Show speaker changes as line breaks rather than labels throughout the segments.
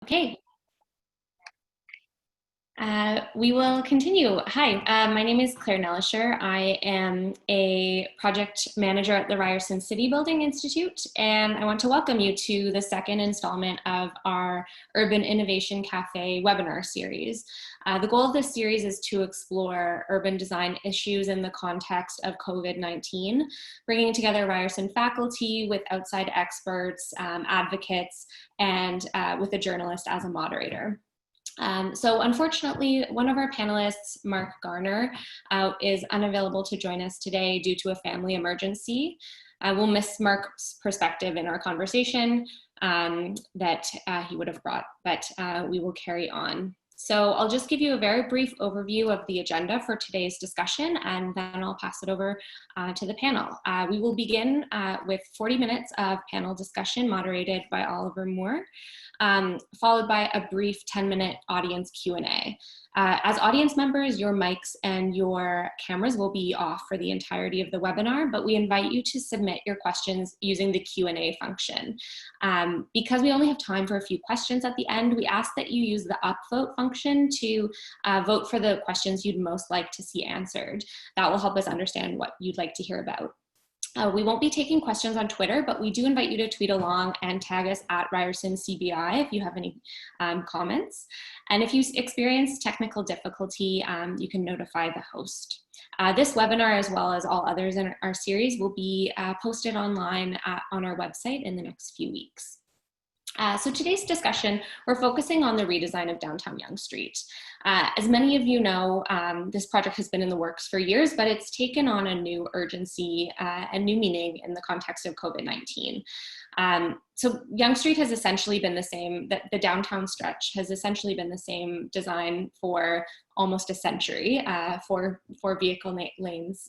Okay. We will continue. Hi, my name is Claire Nellisher. I am a project manager at the Ryerson City Building Institute, and I want to welcome you to the second installment of our Urban Innovation Cafe webinar series. The goal of this series is to explore urban design issues in the context of COVID-19, bringing together Ryerson faculty with outside experts, advocates, and with a journalist as a moderator. So unfortunately, one of our panelists, Mark Garner, is unavailable to join us today due to a family emergency. We'll miss Mark's perspective in our conversation that he would have brought, but we will carry on. So I'll just give you a very brief overview of the agenda for today's discussion, and then I'll pass it over to the panel. We will begin with 40 minutes of panel discussion moderated by Oliver Moore, followed by a brief 10-minute audience Q&A. As audience members, your mics and your cameras will be off for the entirety of the webinar, but we invite you to submit your questions using the Q&A function. Because we only have time for a few questions at the end, we ask that you use the upvote function to vote for the questions you'd most like to see answered. That will help us understand what you'd like to hear about. We won't be taking questions on Twitter, but we do invite you to tweet along and tag us at Ryerson CBI if you have any comments. And if you experience technical difficulty, you can notify the host. This webinar, as well as all others in our series, will be posted online on our website in the next few weeks. So today's discussion, we're focusing on the redesign of downtown Yonge Street. As many of you know, this project has been in the works for years, but it's taken on a new urgency and new meaning in the context of COVID-19. So Yonge Street has essentially been the same, the downtown stretch has essentially been the same design for almost a century, for vehicle lanes.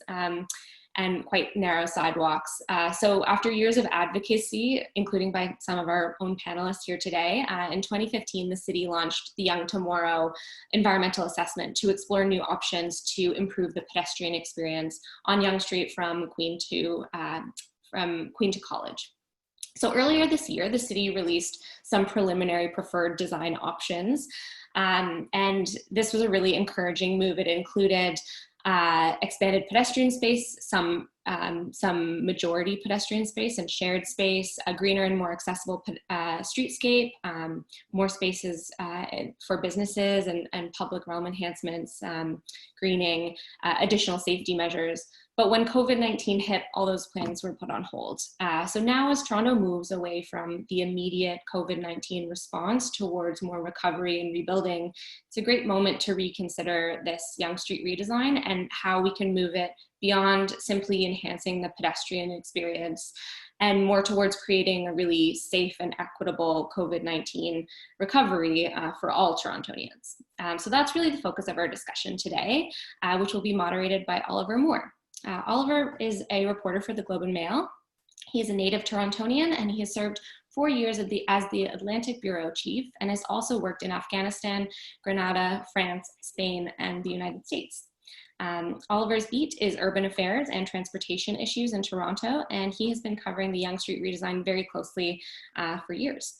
And quite narrow sidewalks. So after years of advocacy, including by some of our own panelists here today, in 2015, the city launched the Yonge-TOmorrow environmental assessment to explore new options to improve the pedestrian experience on Yonge Street from Queen to College. So earlier this year, the city released some preliminary preferred design options. And this was a really encouraging move. It included expanded pedestrian space, some majority pedestrian space and shared space, a greener and more accessible streetscape, more spaces for businesses and public realm enhancements, greening, additional safety measures. But when COVID-19 hit, all those plans were put on hold. So now as Toronto moves away from the immediate COVID-19 response towards more recovery and rebuilding, it's a great moment to reconsider this Yonge Street redesign and how we can move it beyond simply enhancing the pedestrian experience and more towards creating a really safe and equitable COVID-19 recovery for all Torontonians. So that's really the focus of our discussion today, which will be moderated by Oliver Moore. Oliver is a reporter for the Globe and Mail. He is a native Torontonian, and he has served 4 years as the Atlantic Bureau Chief and has also worked in Afghanistan, Grenada, France, Spain, and the United States. Oliver's beat is urban affairs and transportation issues in Toronto, and he has been covering the Yonge Street redesign very closely for years.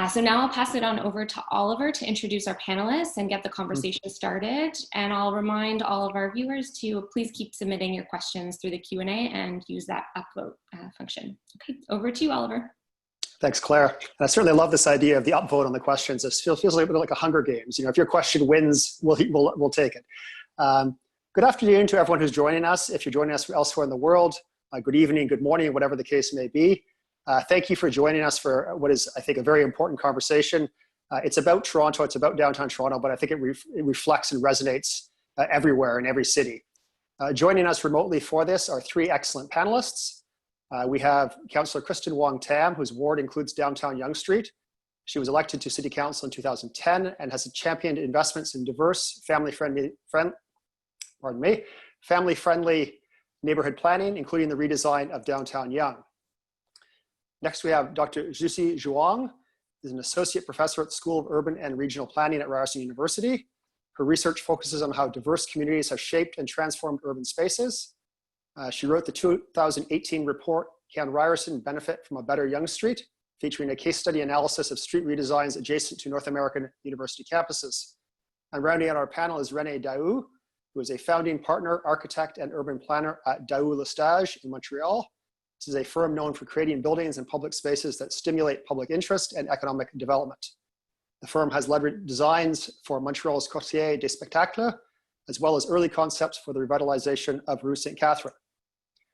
So now I'll pass it on over to Oliver to introduce our panelists and get the conversation started. And I'll remind all of our viewers to please keep submitting your questions through the Q&A and use that upvote function. Okay, over to you, Oliver.
Thanks, Claire. And I certainly love this idea of the upvote on the questions. It feels like a Hunger Games. You know, if your question wins, we'll take it. Good afternoon to everyone who's joining us. If you're joining us from elsewhere in the world, good evening, good morning, whatever the case may be. Thank you for joining us for what is, I think, a very important conversation. It's about Toronto, it's about downtown Toronto, but I think it reflects and resonates everywhere in every city. Joining us remotely for this are 3 excellent panelists. We have Councillor Kristyn Wong-Tam, whose ward includes downtown Yonge Street. She was elected to City Council in 2010 and has championed investments in diverse, family-friendly neighborhood planning, including the redesign of downtown Yonge. Next, we have Dr. Zhixi Zhuang, who is an associate professor at the School of Urban and Regional Planning at Ryerson University. Her research focuses on how diverse communities have shaped and transformed urban spaces. She wrote the 2018 report, Can Ryerson Benefit from a Better Yonge Street? featuring a case study analysis of street redesigns adjacent to North American university campuses. And rounding out our panel is Renée Daoust, who is a founding partner, architect, and urban planner at Daoust Lestage in Montreal. This is a firm known for creating buildings and public spaces that stimulate public interest and economic development. The firm has led designs for Montreal's Quartier des Spectacles, as well as early concepts for the revitalization of Rue St. Catherine.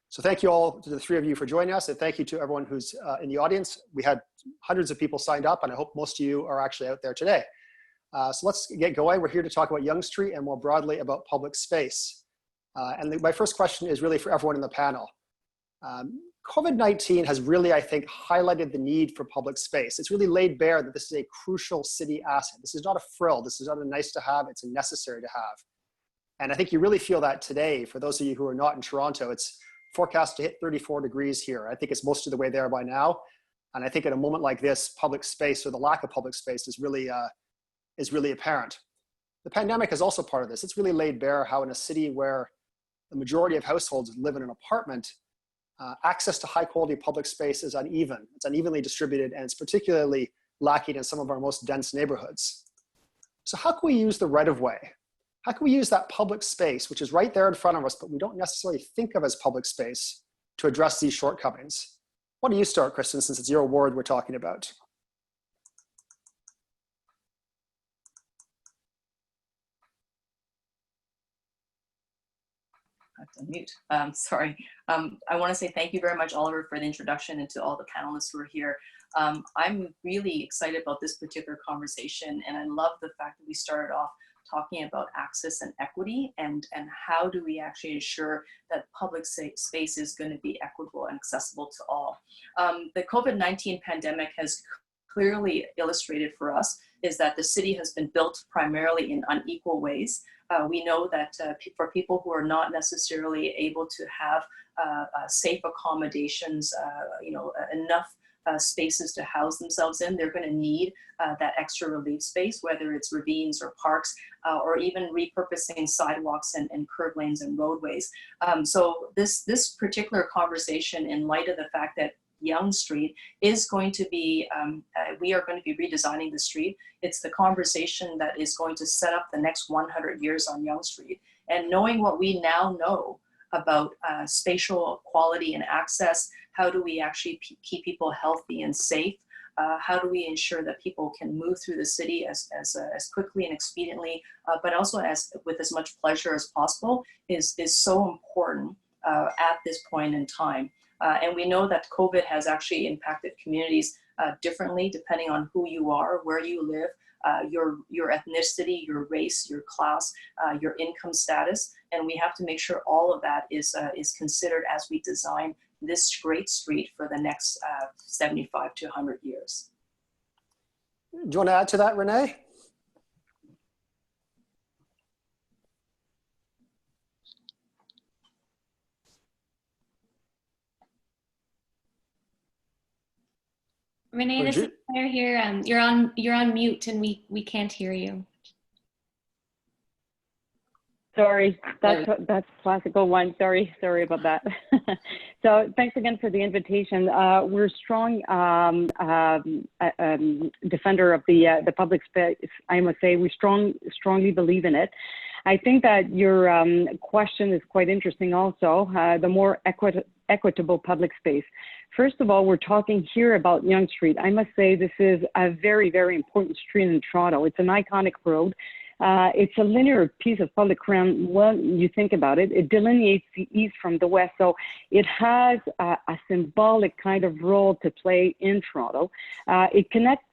So thank you all to the three of you for joining us, and thank you to everyone who's in the audience. We had hundreds of people signed up, and I hope most of you are actually out there today. So let's get going. We're here to talk about Yonge Street and more broadly about public space. My first question is really for everyone in the panel. COVID-19 has really, I think, highlighted the need for public space. It's really laid bare that this is a crucial city asset. This is not a frill. This is not a nice to have. It's a necessary to have. And I think you really feel that today. For those of you who are not in Toronto, it's forecast to hit 34 degrees here. I think it's most of the way there by now. And I think at a moment like this, public space, or the lack of public space, is really apparent. The pandemic is also part of this. It's really laid bare how in a city where the majority of households live in an apartment, access to high quality public space is uneven. It's unevenly distributed, and it's particularly lacking in some of our most dense neighborhoods. So how can we use the right of way? How can we use that public space, which is right there in front of us, but we don't necessarily think of as public space, to address these shortcomings? Why don't you start, Kristyn, since it's your ward we're talking about?
I have to unmute. Sorry. I want to say thank you very much, Oliver, for the introduction, and to all the panelists who are here. I'm really excited about this particular conversation, and I love the fact that we started off talking about access and equity, and how do we actually ensure that public space is going to be equitable and accessible to all. The COVID-19 pandemic has clearly illustrated for us is that the city has been built primarily in unequal ways. We know that for people who are not necessarily able to have safe accommodations, enough spaces to house themselves in, they're going to need that extra relief space, whether it's ravines or parks, or even repurposing sidewalks and curb lanes and roadways. So this particular conversation, in light of the fact that Yonge Street is going to be, we are going to be redesigning the street. It's the conversation that is going to set up the next 100 years on Yonge Street. And knowing what we now know about spatial quality and access, how do we actually keep people healthy and safe? How do we ensure that people can move through the city as quickly and expediently, but also with as much pleasure as possible, is so important at this point in time. And we know that COVID has actually impacted communities differently depending on who you are, where you live, your ethnicity, your race, your class, your income status. And we have to make sure all of that is considered as we design this great street for the next 75 to 100 years.
Do you want to add to that, Renée?
Renée, this is Claire here. You're on mute, and we can't hear you.
Sorry, that's classical one. Sorry about that. So thanks again for the invitation. We're a strong defender of the public space. I must say we strongly believe in it. I think that your question is quite interesting also, the more equitable public space. First of all, we're talking here about Yonge Street. I must say this is a very, very important street in Toronto. It's an iconic road. It's a linear piece of public ground when you think about it. It delineates the east from the west, so it has a symbolic kind of role to play in Toronto. It connects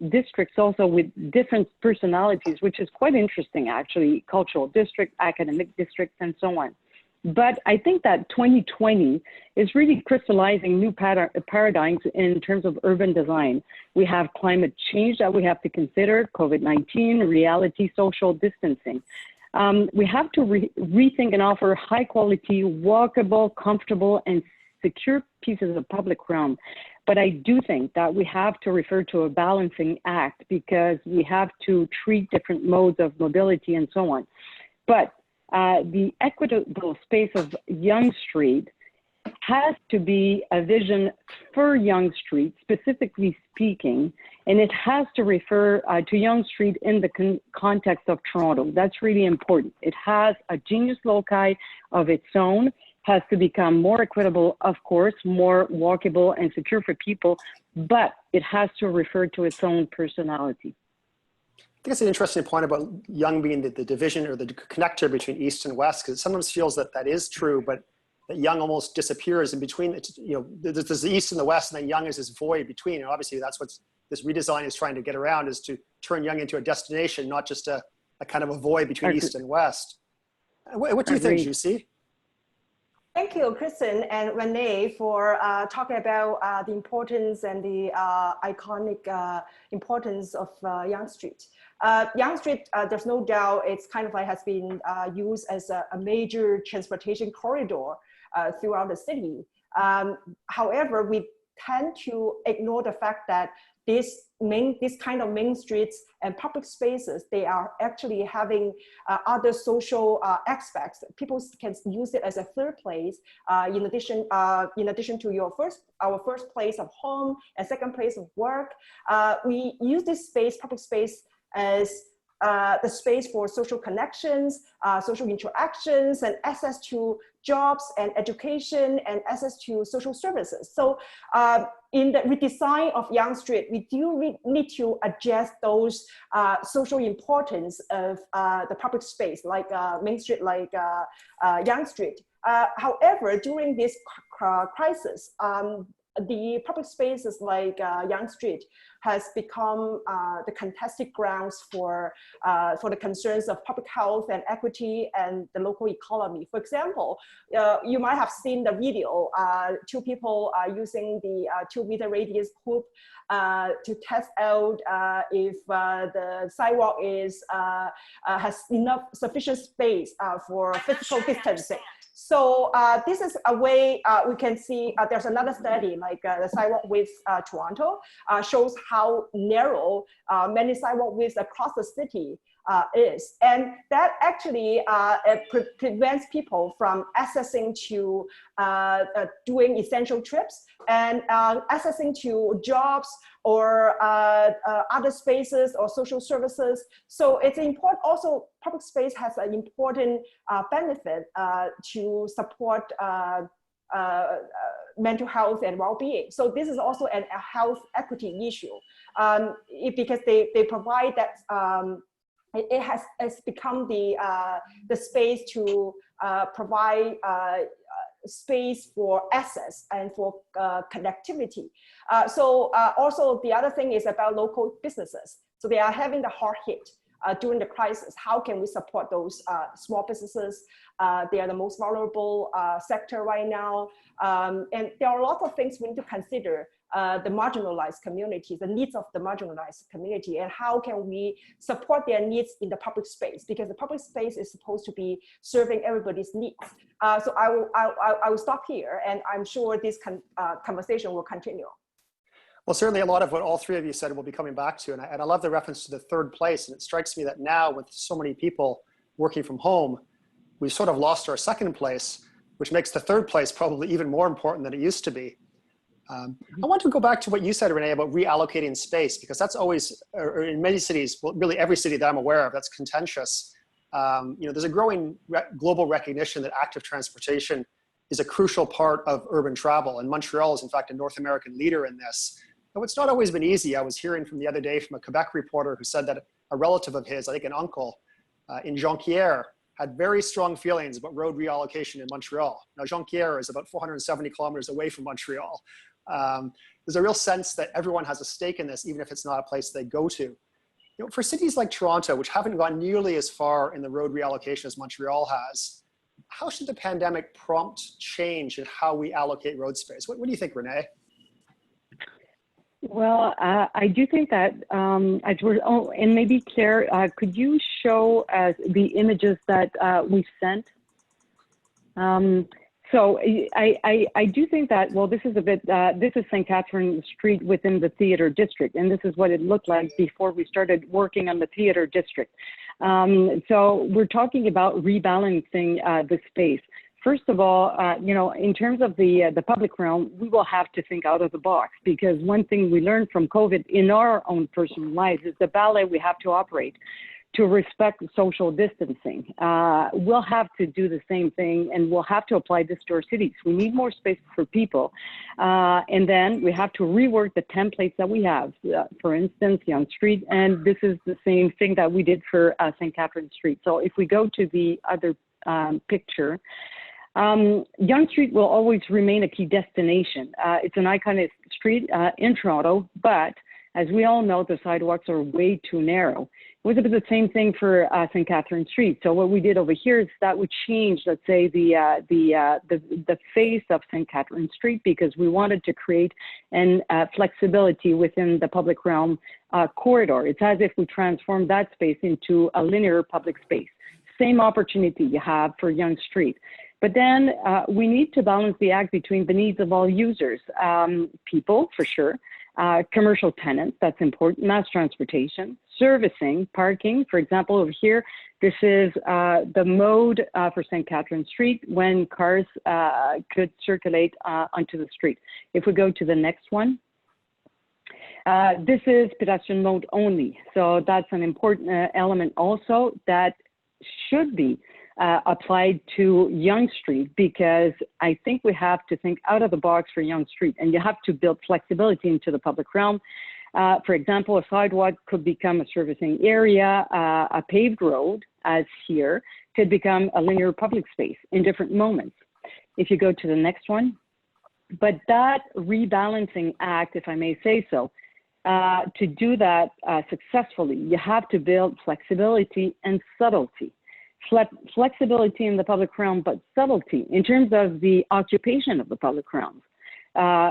districts also with different personalities, which is quite interesting actually, cultural district, academic districts, and so on. But I think that 2020 is really crystallizing new paradigms in terms of urban design. We have climate change that we have to consider, COVID-19, reality, social distancing. We have to rethink and offer high quality, walkable, comfortable, and secure pieces of public ground. But I do think that we have to refer to a balancing act because we have to treat different modes of mobility and so on. But the equitable space of Yonge Street has to be a vision for Yonge Street, specifically speaking, and it has to refer to Yonge Street in the context of Toronto. That's really important. It has a genius loci of its own, has to become more equitable, of course, more walkable and secure for people, but it has to refer to its own personality.
I think it's an interesting point about Yonge being the division or the connector between East and West, because it sometimes feels that that is true, but that Yonge almost disappears in between. There's the East and the West, and then Yonge is this void between. And obviously, that's what this redesign is trying to get around, is to turn Yonge into a destination, not just a kind of a void between East and West. What do you think, Zhixi?
Thank you, Kristyn and Renée, for talking about the importance and the iconic importance of Yonge Street. Yonge Street, there's no doubt, it's kind of like has been used as a major transportation corridor throughout the city. However, we tend to ignore the fact that this kind of main streets and public spaces, they are actually having other social aspects. People can use it as a third place, in addition to our first place of home and second place of work. We use this space, public space, as the space for social connections, social interactions, and access to jobs and education and access to social services. So in the redesign of Yonge Street, we do need to adjust those social importance of the public space, like Main Street, like Yonge Street. However, during this crisis, the public spaces like Yonge Street has become the contested grounds for the concerns of public health and equity and the local economy. For example, you might have seen the video, two people using the 2-meter radius hoop to test out if the sidewalk has enough sufficient space for physical distancing. So this is a way we can see, there's another study like the sidewalk width Toronto shows how narrow many sidewalk widths across the city is. And that actually prevents people from accessing to doing essential trips and accessing to jobs or other spaces or social services. So it's important. Also, public space has an important benefit to support mental health and well-being. So this is also a health equity issue because they provide that. It has become the space to provide space for access and for connectivity. So also the other thing is about local businesses. So they are having the hard hit during the crisis. How can we support those small businesses? They are the most vulnerable sector right now. And there are lots of things we need to consider. The marginalized communities, the needs of the marginalized community, and how can we support their needs in the public space, because the public space is supposed to be serving everybody's needs. So I will stop here, and I'm sure this conversation will continue.
Well, certainly a lot of what all three of you said we'll be coming back to, and I love the reference to the third place, and it strikes me that now with so many people working from home, we've sort of lost our second place, which makes the third place probably even more important than it used to be. I want to go back to what you said, Renée, about reallocating space, because that's always, or in many cities, well, really every city that I'm aware of, that's contentious. There's a growing global recognition that active transportation is a crucial part of urban travel, and Montreal is in fact a North American leader in this. Now, it's not always been easy. I was hearing from the other day from a Quebec reporter who said that a relative of his, I think an uncle, in Jonquière, had very strong feelings about road reallocation in Montreal. Now, Jonquière is about 470 kilometers away from Montreal. There's a real sense that everyone has a stake in this, even if it's not a place they go to. For cities like Toronto, which haven't gone nearly as far in the road reallocation as Montreal has, how should the pandemic prompt change in how we allocate road space? What do you think, Renée?
Well, I do think that, and maybe Claire, could you show the images that we sent? So I do think that, well, this is a bit, this is St. Catherine Street within the theater district, and this is what it looked like before we started working on the theater district. So we're talking about rebalancing the space. First of all, in terms of the public realm, we will have to think out of the box, because one thing we learned from COVID in our own personal lives is the ballet we have to operate to respect social distancing. We'll have to do the same thing, and we'll have to apply this to our cities. We need more space for people. And then we have to rework the templates that we have. For instance, Yonge Street, and this is the same thing that we did for St. Catherine Street. So if we go to the other picture, Yonge Street will always remain a key destination. It's an iconic street in Toronto, but as we all know, the sidewalks are way too narrow. It was a bit the same thing for St. Catherine Street. So what we did over here is that we changed, let's say, the face of St. Catherine Street, because we wanted to create an flexibility within the public realm corridor. It's as if we transformed that space into a linear public space. Same opportunity you have for Yonge Street. But then we need to balance the act between the needs of all users, people, for sure, commercial tenants, that's important, mass transportation, servicing, parking. For example, over here, this is the mode for St. Catherine Street when cars could circulate onto the street. If we go to the next one, this is pedestrian mode only. So that's an important element also that should be applied to Yonge Street, because I think we have to think out of the box for Yonge Street, and you have to build flexibility into the public realm. For example, a sidewalk could become a servicing area, a paved road, as here, could become a linear public space in different moments. If you go to the next one, but that rebalancing act, if I may say so, to do that successfully, you have to build flexibility and subtlety. Flexibility in the public realm, but subtlety in terms of the occupation of the public realms.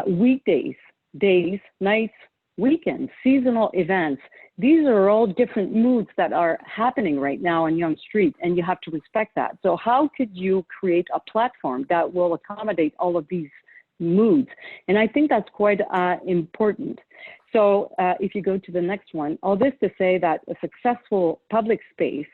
Weekdays, days, nights, weekends, seasonal events. These are all different moods that are happening right now on Yonge Street, and you have to respect that. So how could you create a platform that will accommodate all of these moods? And I think that's quite important. So if you go to the next one, all this to say that a successful public space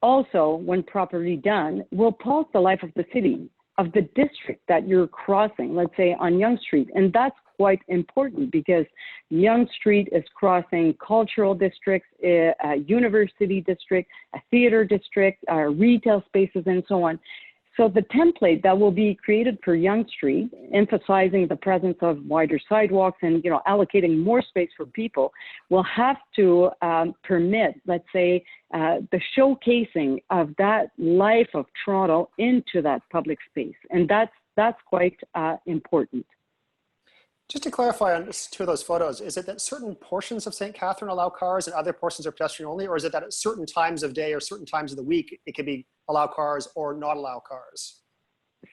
also, when properly done, will pulse the life of the city, of the district that you're crossing, let's say on Yonge Street. And that's quite important, because Yonge Street is crossing cultural districts, a university district, a theater district, retail spaces, and so on. So the template that will be created for Yonge Street, emphasizing the presence of wider sidewalks and allocating more space for people, will have to permit, let's say, the showcasing of that life of Toronto into that public space, and that's quite important.
Just to clarify on two of those photos, is it that certain portions of St. Catherine allow cars and other portions are pedestrian only, or is it that at certain times of day or certain times of the week, it could be allow cars or not allow cars?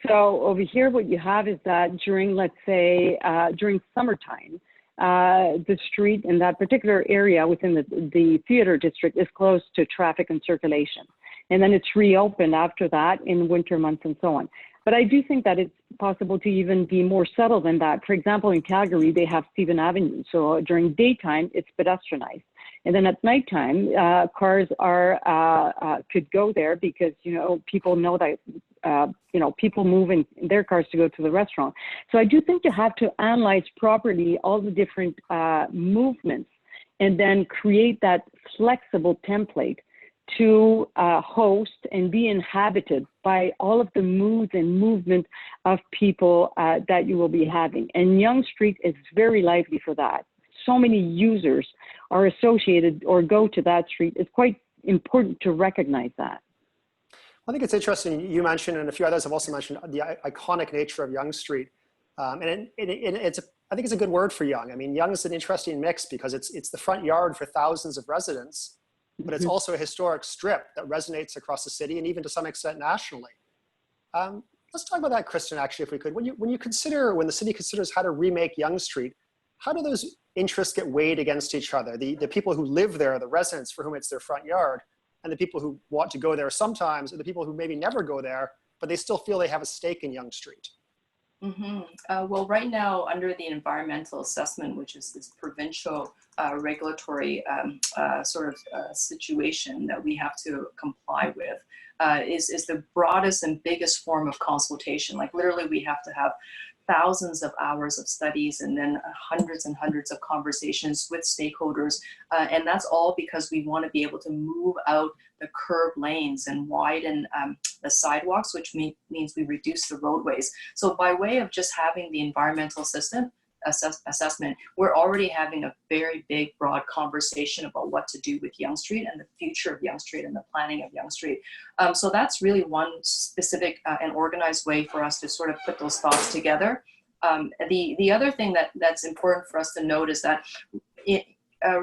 So over here, what you have is that during, let's say, during summertime, the street in that particular area within the theater district is closed to traffic and circulation. And then it's reopened after that in winter months and so on. But I do think that it's possible to even be more subtle than that. For example, in Calgary, they have Stephen Avenue. So during daytime, it's pedestrianized. And then at nighttime, cars could go there because, people know that, people move in their cars to go to the restaurant. So I do think you have to analyze properly all the different movements and then create that flexible template to host and be inhabited by all of the moods and movement of people that you will be having. And Yonge Street is very lively for that. So many users are associated or go to that street. It's quite important to recognize that.
I think it's interesting you mentioned, and a few others have also mentioned, the iconic nature of Yonge Street. I think it's a good word for Yonge. I mean, Yonge is an interesting mix because it's the front yard for thousands of residents, but it's also a historic strip that resonates across the city and even to some extent nationally. Let's talk about that, Kristyn, actually, if we could. When the city considers how to remake Yonge Street, how do those interests get weighed against each other? The people who live there, the residents for whom it's their front yard, and the people who want to go there sometimes, or the people who maybe never go there, but they still feel they have a stake in Yonge Street.
Well, right now, under the environmental assessment, which is this provincial regulatory situation that we have to comply with, is the broadest and biggest form of consultation. Like literally, we have to have thousands of hours of studies and then hundreds and hundreds of conversations with stakeholders. And that's all because we want to be able to move out the curb lanes and widen the sidewalks, which means we reduce the roadways. So by way of just having the environmental assessment, we're already having a very big, broad conversation about what to do with Yonge Street and the future of Yonge Street and the planning of Yonge Street. So that's really one specific and organized way for us to sort of put those thoughts together. The other thing that's important for us to note is that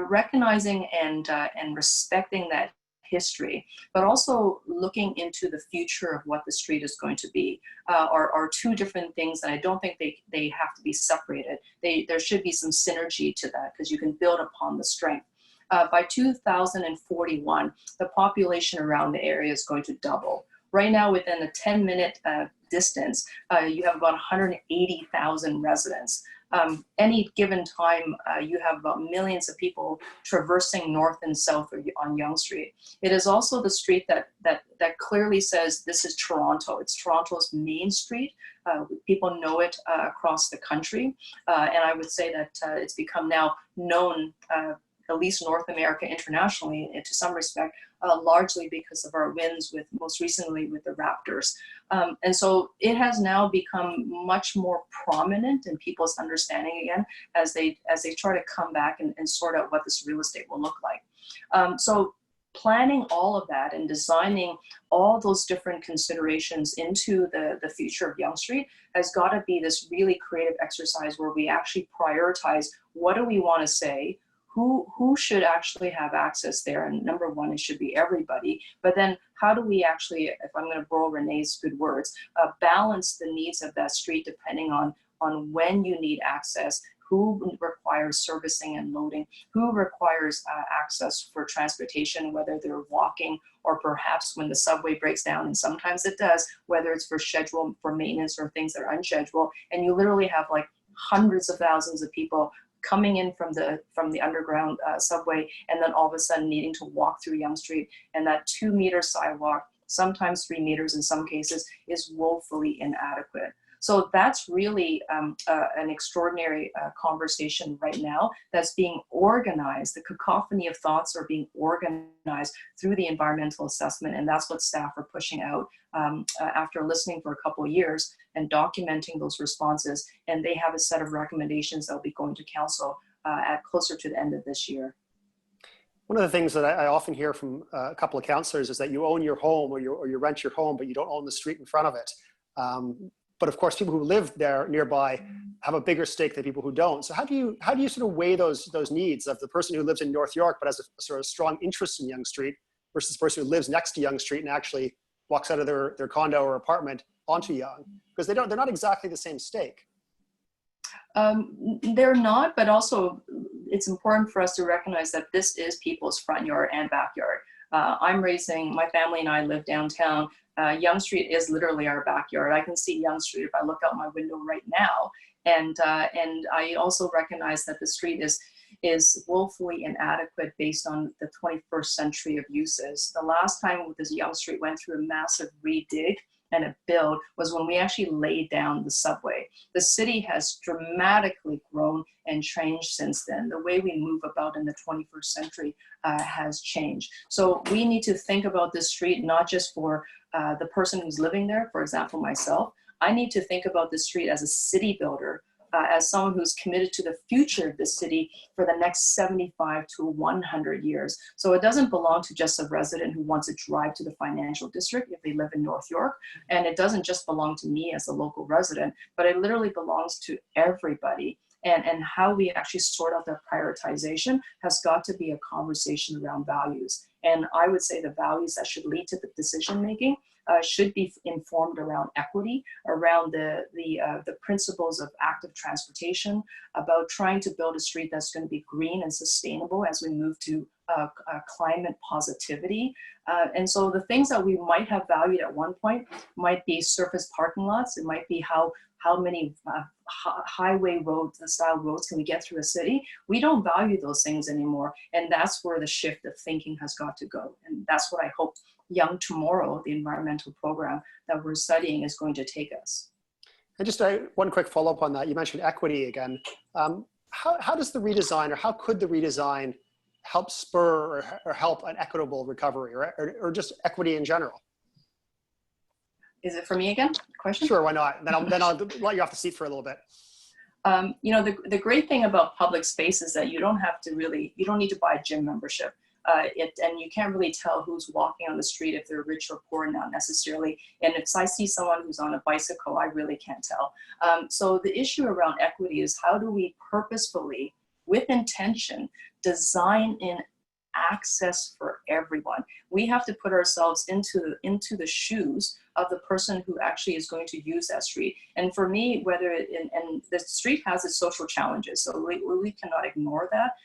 recognizing and respecting that history, but also looking into the future of what the street is going to be are two different things, and I don't think they have to be separated. There should be some synergy to that because you can build upon the strength. By 2041, the population around the area is going to double. Right now, within a 10-minute distance, you have about 180,000 residents. Any given time, you have about millions of people traversing north and south on Yonge Street. It is also the street that clearly says this is Toronto. It's Toronto's main street. People know it across the country. And I would say that it's become now known, at least North America internationally, to some respect, largely because of our wins with, most recently with the Raptors. And so it has now become much more prominent in people's understanding again as they try to come back and sort out what this real estate will look like. So planning all of that and designing all those different considerations into the future of Yonge Street has got to be this really creative exercise where we actually prioritize what do we want to say, who should actually have access there, and number one, it should be everybody. But then how do we actually, if I'm going to borrow Renee's good words, balance the needs of that street depending on when you need access, who requires servicing and loading, who requires access for transportation, whether they're walking or perhaps when the subway breaks down, and sometimes it does, whether it's for schedule, for maintenance or things that are unscheduled. And you literally have like hundreds of thousands of people coming in from the underground subway, and then all of a sudden needing to walk through Yonge Street, and that 2-meter sidewalk, sometimes 3 meters in some cases, is woefully inadequate. So that's really an extraordinary conversation right now that's being organized. The cacophony of thoughts are being organized through the environmental assessment, and that's what staff are pushing out after listening for a couple of years and documenting those responses. And they have a set of recommendations that will be going to council at closer to the end of this year.
One of the things that I often hear from a couple of councillors is that you own your home or you rent your home, but you don't own the street in front of it. But of course, people who live there nearby have a bigger stake than people who don't. So how do you sort of weigh those needs of the person who lives in North York but has a sort of strong interest in Yonge Street versus the person who lives next to Yonge Street and actually walks out of their condo or apartment onto Yonge? Because they're not exactly the same stake.
They're not, but also it's important for us to recognize that this is people's front yard and backyard. My family and I live downtown. Yonge Street is literally our backyard. I can see Yonge Street if I look out my window right now. And I also recognize that the street is woefully inadequate based on the 21st century of uses. The last time this Yonge Street went through a massive redig and a build was when we actually laid down the subway. The city has dramatically grown and changed since then. The way we move about in the 21st century has changed. So we need to think about this street not just for the person who's living there, for example, myself. I need to think about this street as a city builder, as someone who's committed to the future of the city for the next 75 to 100 years. So it doesn't belong to just a resident who wants to drive to the financial district if they live in North York. And it doesn't just belong to me as a local resident, but it literally belongs to everybody. And how we actually sort out that prioritization has got to be a conversation around values. And I would say the values that should lead to the decision-making should be informed around equity, around the principles of active transportation, about trying to build a street that's going to be green and sustainable as we move to climate positivity. And so the things that we might have valued at one point might be surface parking lots. It might be how how many highway roads, style roads can we get through a city? We don't value those things anymore. And that's where the shift of thinking has got to go. And that's what I hope yongeTOmorrow, the environmental program that we're studying, is going to take us.
And just one quick follow-up on that. You mentioned equity again. How does the redesign, or how could the redesign help spur or help an equitable recovery, or just equity in general?
Is it for me again? Question?
Sure, why not? Then I'll let you off the seat for a little bit.
You know, the great thing about public space is that you don't need to buy a gym membership. And you can't really tell who's walking on the street, if they're rich or poor, not necessarily. And if I see someone who's on a bicycle, I really can't tell. So the issue around equity is, how do we purposefully, with intention, design in access for everyone? We have to put ourselves into the shoes of the person who actually is going to use that street. And for me, and the street has its social challenges, so we cannot ignore that.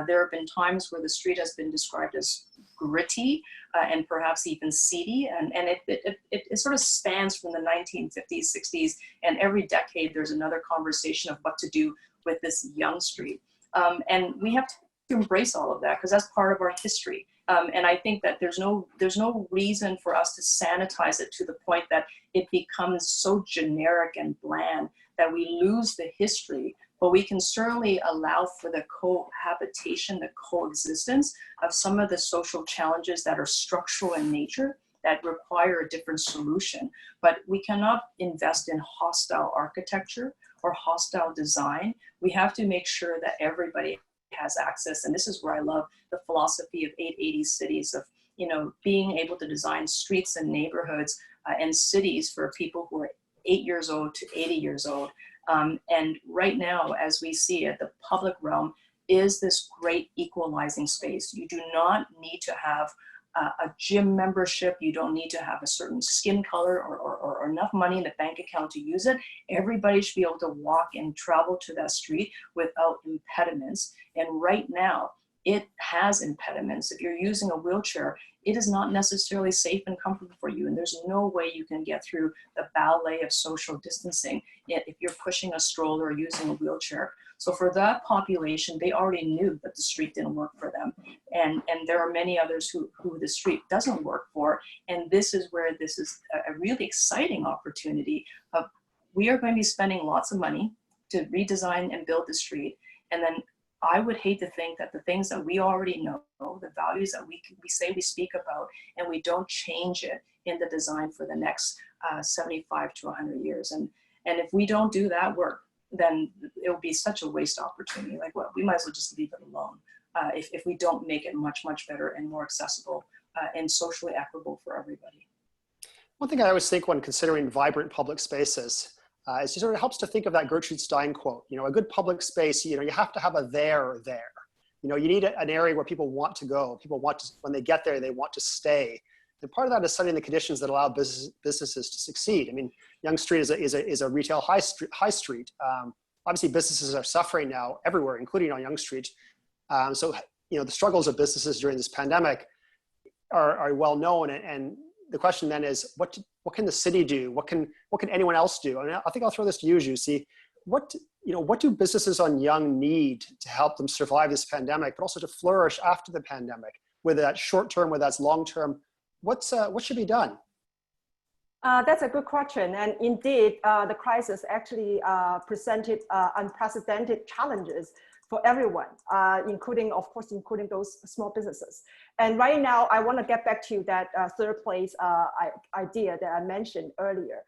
There have been times where the street has been described as gritty and perhaps even seedy, and it sort of spans from the 1950s, 60s, and every decade there's another conversation of what to do with this Yonge Street. And we have to embrace all of that, because that's part of our history. And I think that there's no reason for us to sanitize it to the point that it becomes so generic and bland that we lose the history. But we can certainly allow for the cohabitation, the coexistence of some of the social challenges that are structural in nature, that require a different solution. But we cannot invest in hostile architecture or hostile design. We have to make sure that everybody has access. And this is where I love the philosophy of 880 cities, of, you know, being able to design streets and neighborhoods and cities for people who are 8 years old to 80 years old. And right now, as we see it, the public realm is this great equalizing space. You do not need to have a gym membership. You don't need to have a certain skin color or enough money in the bank account to use it. Everybody should be able to walk and travel to that street without impediments. And right now, it has impediments. If you're using a wheelchair, it is not necessarily safe and comfortable for you. And there's no way you can get through the ballet of social distancing if you're pushing a stroller or using a wheelchair. So for that population, they already knew that the street didn't work for them. And there are many others who the street doesn't work for. And this is where this is a really exciting opportunity of, we are going to be spending lots of money to redesign and build the street. And then I would hate to think that the things that we already know, the values that we say we speak about, and we don't change it in the design for the next 75 to 100 years. And if we don't do that work, then it will be such a waste opportunity. Like, well, we might as well just leave it alone if we don't make it much, much better and more accessible and socially equitable for everybody.
One thing I always think when considering vibrant public spaces is it sort of helps to think of that Gertrude Stein quote. You know, a good public space, you know, you have to have a there. You know, you need an area where people want to go. People want to, when they get there, they want to stay. And part of that is setting the conditions that allow businesses to succeed. I mean, Yonge Street is a retail high street. Obviously, businesses are suffering now everywhere, including on Yonge Street. So, you know, the struggles of businesses during this pandemic are well known. And the question then is, what can the city do? What can anyone else do? I mean, I think I'll throw this to you, Zhixi. What do businesses on Yonge need to help them survive this pandemic, but also to flourish after the pandemic, whether that's short term, whether that's long term? What should be done?
That's a good question. And indeed, the crisis actually presented unprecedented challenges for everyone, including those small businesses. And right now, I want to get back to that third place idea that I mentioned earlier.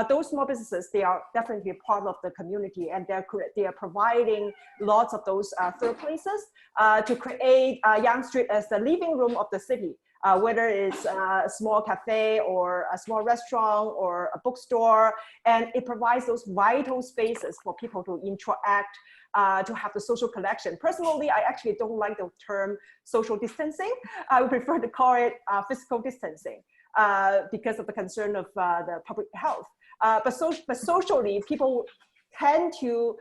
Those small businesses, they are definitely part of the community, and they are providing lots of those third places to create Yonge Street as the living room of the city. Whether it's a small cafe or a small restaurant or a bookstore, and it provides those vital spaces for people to interact, to have the social connection. Personally, I actually don't like the term social distancing. I would prefer to call it physical distancing because of the concern of the public health. But socially, people tend to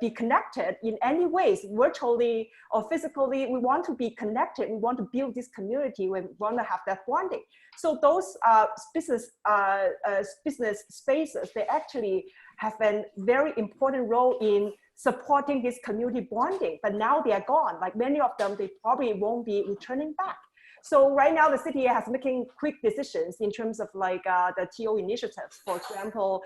be connected in any ways, virtually or physically. We want to be connected. We want to build this community. We want to have that bonding. So those business spaces, they actually have a very important role in supporting this community bonding. But now they are gone. Like many of them, they probably won't be returning back. So right now the city has making quick decisions in terms of like the TO initiatives, for example,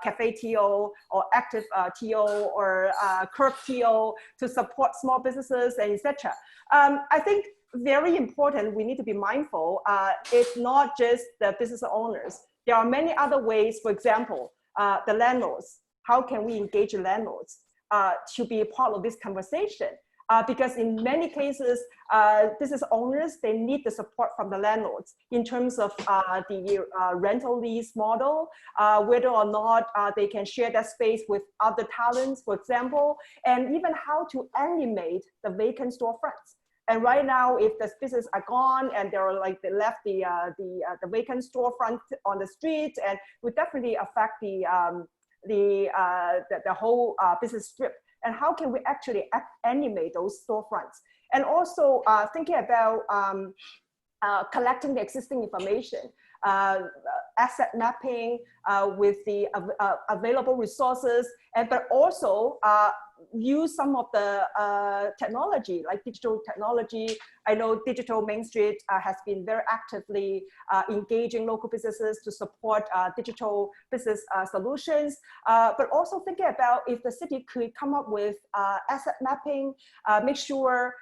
cafe TO or active TO or curb TO to support small businesses and etc. I think very important, we need to be mindful. It's not just the business owners. There are many other ways, for example, the landlords. How can we engage the landlords to be a part of this conversation? Because in many cases, business owners, they need the support from the landlords in terms of the rental lease model, whether or not they can share that space with other talents, for example, and even how to animate the vacant storefronts. And right now, if the businesses are gone and they're like they left the vacant storefront on the street, and would definitely affect the whole business strip. And how can we actually animate those storefronts? And also thinking about collecting the existing information, asset mapping with the available resources, but also use some of the technology, like digital technology. I know Digital Main Street has been very actively engaging local businesses to support digital business solutions, but also thinking about if the city could come up with asset mapping, make sure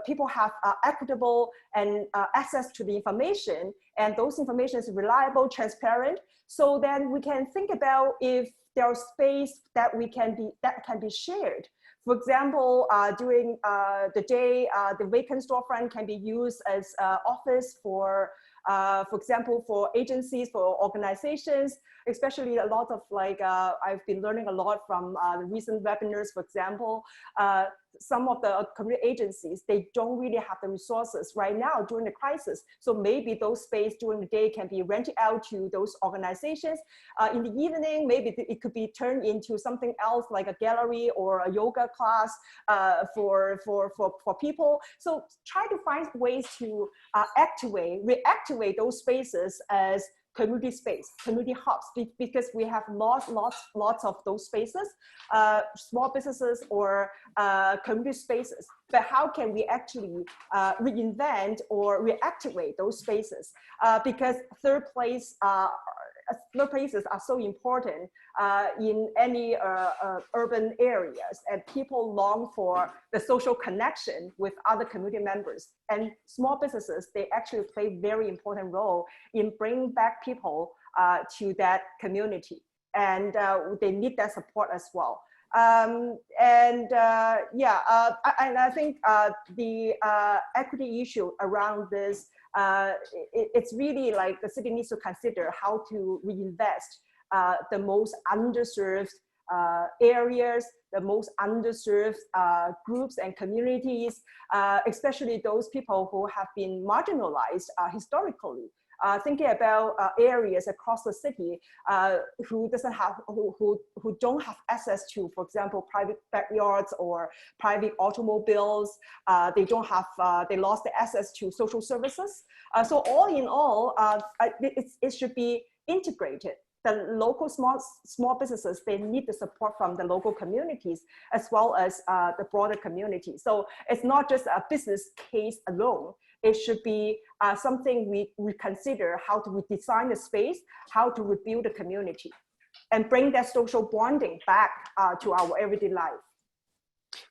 people have equitable and access to the information, and those information is reliable, transparent. So then we can think about if there's space that can be shared. For example, during the day, the vacant storefront can be used as office for example, for agencies, for organizations, especially a lot of like, I've been learning a lot from the recent webinars, for example, some of the community agencies, they don't really have the resources right now during the crisis. So maybe those space during the day can be rented out to those organizations. In the evening, maybe it could be turned into something else like a gallery or a yoga class for people. So try to find ways to reactivate those spaces as community space, community hubs, because we have lots of those spaces, small businesses or community spaces. But how can we actually reinvent or reactivate those spaces? Because third places are so important in any urban areas, and people long for the social connection with other community members. And small businesses, they actually play a very important role in bringing back people to that community. And they need that support as well. And I think the equity issue around this, it's really like the city needs to consider how to reinvest the most underserved areas, the most underserved groups and communities, especially those people who have been marginalized historically. Thinking about areas across the city who don't have access to, for example, private backyards or private automobiles. They don't have, they lost the access to social services. So all in all, it should be integrated. The local small businesses, they need the support from the local communities as well as the broader community. So it's not just a business case alone. It should be something we consider how to redesign the space, how to rebuild the community, and bring that social bonding back to our everyday life.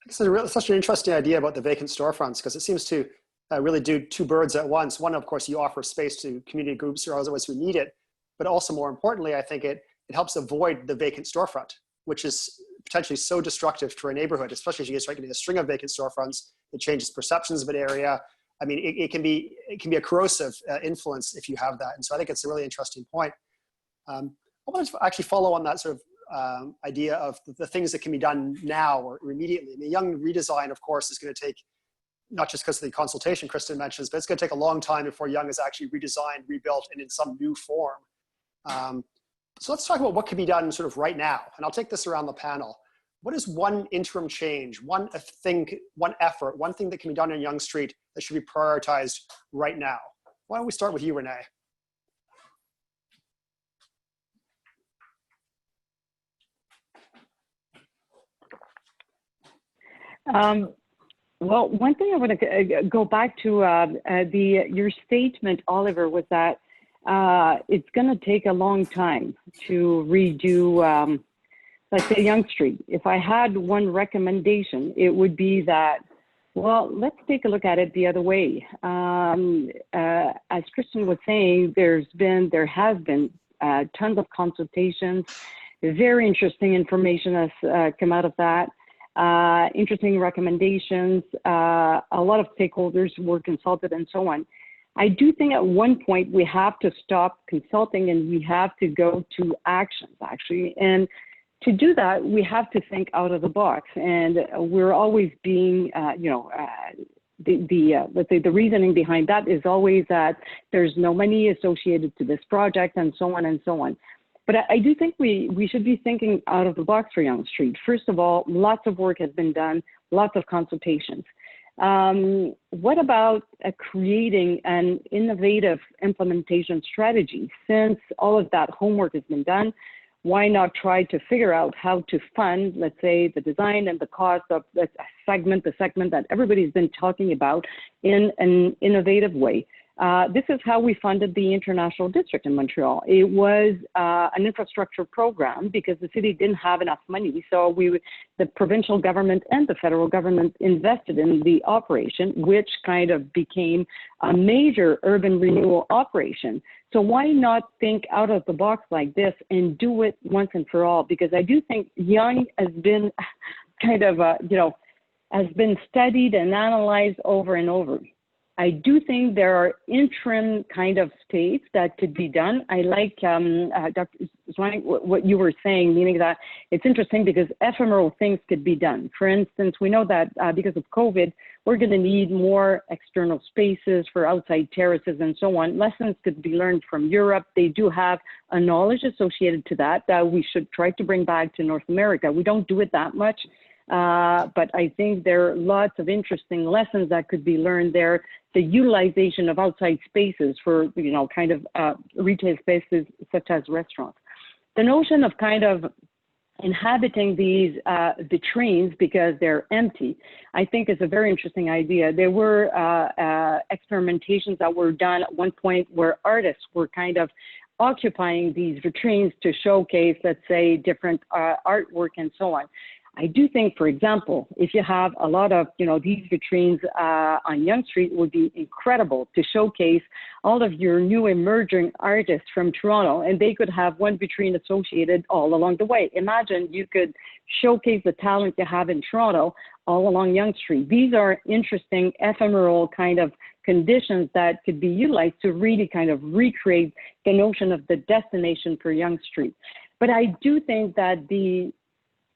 It's such an interesting idea about the vacant storefronts, because it seems to really do two birds at once. One, of course, you offer space to community groups or others who need it, but also more importantly, I think it helps avoid the vacant storefront, which is potentially so destructive to a neighborhood, especially as you get getting a string of vacant storefronts. It changes perceptions of an area. I mean, it can be a corrosive influence if you have that. And so I think it's a really interesting point. I want to actually follow on that sort of idea of the things that can be done now or immediately. I mean, Yonge redesign, of course, is going to take, not just because of the consultation Kristyn mentions, but it's going to take a long time before Yonge is actually redesigned, rebuilt, and in some new form. So let's talk about what can be done sort of right now. And I'll take this around the panel. What is one interim change, one thing, one effort, one thing that can be done in Yonge Street that should be prioritized right now? Why don't we start with you, Renée?
Well, one thing I want to go back to your statement, Oliver, was that it's going to take a long time to redo, let's say, Yonge Street. If I had one recommendation, it would be that, well, let's take a look at it the other way. As Kristyn was saying, there has been tons of consultations, very interesting information has come out of that. Interesting recommendations, a lot of stakeholders were consulted and so on. I do think at one point we have to stop consulting and we have to go to actions, actually. And to do that, we have to think out of the box. And we're always being, let's say the reasoning behind that is always that there's no money associated to this project and so on and so on. But I do think we should be thinking out of the box for Yonge Street. First of all, lots of work has been done, lots of consultations. What about creating an innovative implementation strategy? Since all of that homework has been done, why not try to figure out how to fund, let's say, the design and the cost of the segment that everybody's been talking about in an innovative way? This is how we funded the International District in Montreal. It was an infrastructure program because the city didn't have enough money. So the provincial government and the federal government invested in the operation, which kind of became a major urban renewal operation. So why not think out of the box like this and do it once and for all? Because I do think Yonge has been kind of, has been studied and analyzed over and over. I do think there are interim kind of states that could be done. I like Dr. Zhuang, what you were saying, meaning that it's interesting because ephemeral things could be done. For instance, we know that because of COVID, we're going to need more external spaces for outside terraces and so on. Lessons could be learned from Europe. They do have a knowledge associated to that we should try to bring back to North America. We don't do it that much. But I think there are lots of interesting lessons that could be learned there. The utilization of outside spaces for, kind of retail spaces such as restaurants. The notion of kind of inhabiting these vitrines because they're empty, I think is a very interesting idea. There were experimentations that were done at one point where artists were kind of occupying these vitrines to showcase, let's say, different artwork and so on. I do think, for example, if you have a lot of, these vitrines on Yonge Street, it would be incredible to showcase all of your new emerging artists from Toronto, and they could have one vitrine associated all along the way. Imagine you could showcase the talent you have in Toronto all along Yonge Street. These are interesting, ephemeral kind of conditions that could be utilized to really kind of recreate the notion of the destination for Yonge Street. But I do think that the